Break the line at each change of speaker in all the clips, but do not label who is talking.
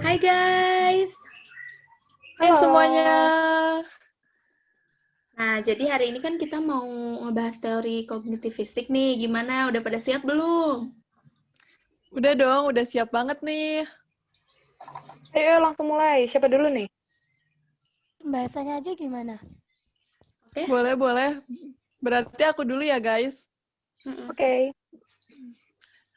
Hai guys.
Hai semuanya.
Nah, jadi hari ini kan kita mau ngebahas teori kognitivistik nih. Gimana? Udah pada siap belum?
Udah dong, udah siap banget nih.
Ayo langsung mulai. Siapa dulu nih?
Bahasanya aja gimana?
Oke?
Boleh. Berarti aku dulu ya, guys.
Oke.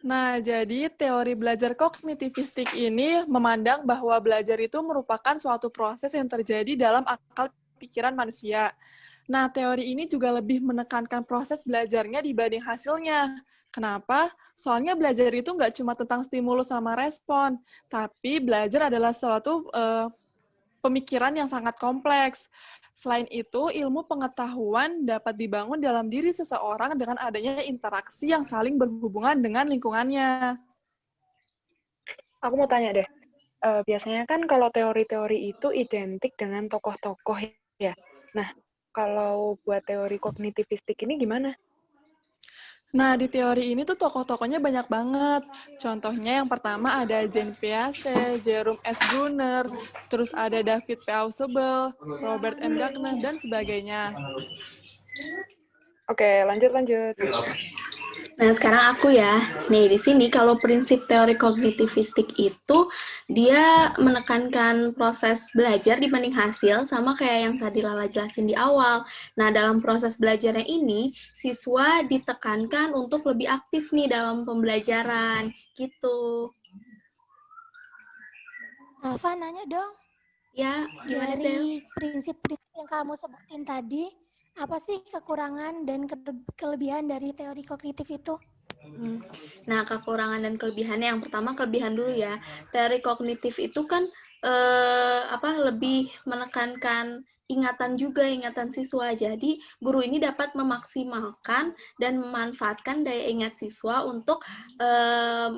Nah, jadi teori belajar kognitivistik ini memandang bahwa belajar itu merupakan suatu proses yang terjadi dalam akal pikiran manusia. Nah, teori ini juga lebih menekankan proses belajarnya dibanding hasilnya. Kenapa? Soalnya belajar itu nggak cuma tentang stimulus sama respon, tapi belajar adalah suatu pemikiran yang sangat kompleks. Selain itu, ilmu pengetahuan dapat dibangun dalam diri seseorang dengan adanya interaksi yang saling berhubungan dengan lingkungannya.
Aku mau tanya deh. Biasanya kan kalau teori-teori itu identik dengan tokoh-tokoh ya. Nah, kalau buat teori kognitivistik ini gimana?
Nah, di teori ini tuh tokoh-tokohnya banyak banget. Contohnya yang pertama ada Jean Piaget, Jerome S. Brunner, terus ada David P. Ausubel, Robert M. Gardner, dan sebagainya.
Oke, lanjut.
Nah, sekarang aku ya. Nih, di sini kalau prinsip teori kognitivistik itu dia menekankan proses belajar dibanding hasil sama kayak yang tadi Lala jelasin di awal. Nah, dalam proses belajarnya ini, siswa ditekankan untuk lebih aktif nih dalam pembelajaran. Gitu.
Alfa nanya dong,
Ya, gimana Zel?
dari prinsip-prinsip yang kamu sebutin tadi, apa sih kekurangan dan kelebihan dari teori kognitif itu?
Nah, kekurangan dan kelebihannya, yang pertama kelebihan dulu ya. Teori kognitif itu kan lebih menekankan ingatan siswa. Jadi, guru ini dapat memaksimalkan dan memanfaatkan daya ingat siswa untuk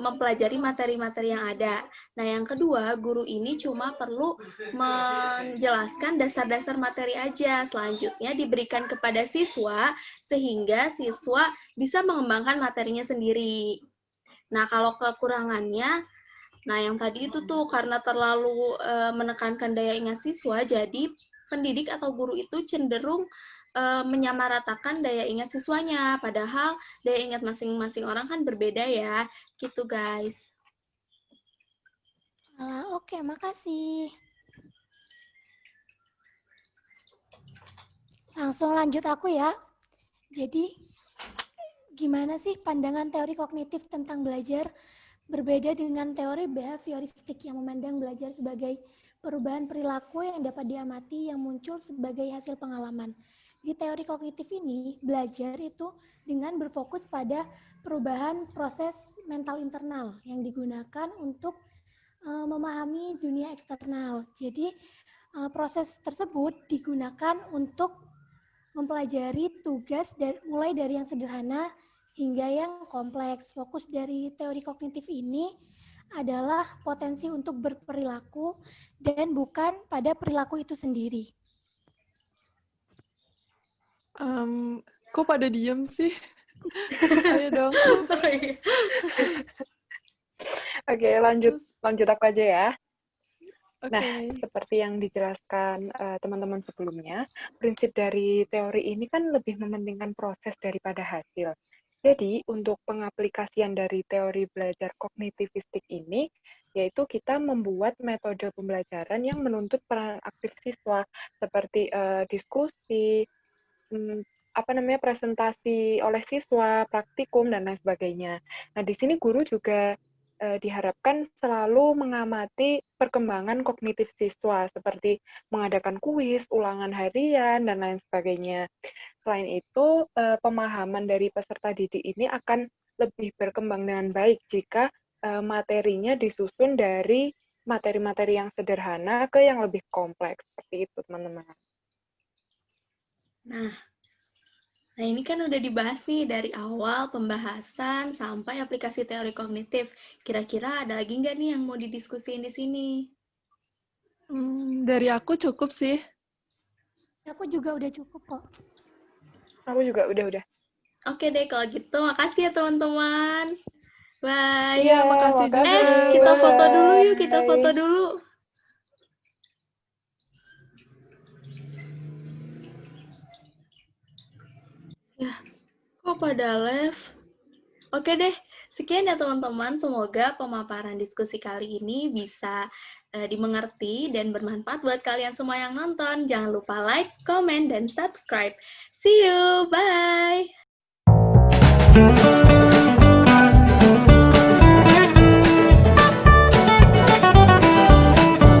mempelajari materi-materi yang ada. Nah, yang kedua, guru ini cuma perlu menjelaskan dasar-dasar materi aja. Selanjutnya diberikan kepada siswa sehingga siswa bisa mengembangkan materinya sendiri. Nah, kalau kekurangannya, nah yang tadi itu tuh karena terlalu menekankan daya ingat siswa, jadi pendidik atau guru itu cenderung menyamaratakan daya ingat siswanya, padahal daya ingat masing-masing orang kan berbeda ya, gitu guys.
Oke, makasih. Langsung lanjut aku ya. Jadi, gimana sih pandangan teori kognitif tentang belajar berbeda dengan teori behavioristik yang memandang belajar sebagai perubahan perilaku yang dapat diamati yang muncul sebagai hasil pengalaman. Di teori kognitif ini, belajar itu dengan berfokus pada perubahan proses mental internal yang digunakan untuk memahami dunia eksternal. Jadi, proses tersebut digunakan untuk mempelajari tugas mulai dari yang sederhana hingga yang kompleks. Fokus dari teori kognitif ini adalah potensi untuk berperilaku dan bukan pada perilaku itu sendiri.
Kok pada diem sih? Ayo dong.
Oke, lanjut aku aja ya.
Okay.
Nah, seperti yang dijelaskan teman-teman sebelumnya, prinsip dari teori ini kan lebih mementingkan proses daripada hasil. Jadi, untuk pengaplikasian dari teori belajar kognitivistik ini, yaitu kita membuat metode pembelajaran yang menuntut peran aktif siswa, seperti diskusi, presentasi oleh siswa, praktikum, dan lain sebagainya. Nah, di sini guru juga diharapkan selalu mengamati perkembangan kognitif siswa, seperti mengadakan kuis, ulangan harian, dan lain sebagainya. Selain itu, pemahaman dari peserta didik ini akan lebih berkembang dengan baik jika materinya disusun dari materi-materi yang sederhana ke yang lebih kompleks. Seperti itu, teman-teman.
Nah, ini kan udah dibahas nih dari awal pembahasan sampai aplikasi teori kognitif. Kira-kira ada lagi nggak nih yang mau didiskusiin di sini?
Dari aku cukup sih.
Aku juga udah cukup kok.
Aku juga udah.
Oke deh, kalau gitu makasih ya teman-teman. Bye.
Iya, makasih juga.
Kita foto
Bye.
dulu yuk, kita foto dulu. Ya, kok pada live? Oke deh, sekian ya teman-teman. Semoga pemaparan diskusi kali ini bisa dimengerti dan bermanfaat buat kalian semua yang nonton. Jangan lupa like, comment, dan subscribe. See you, bye!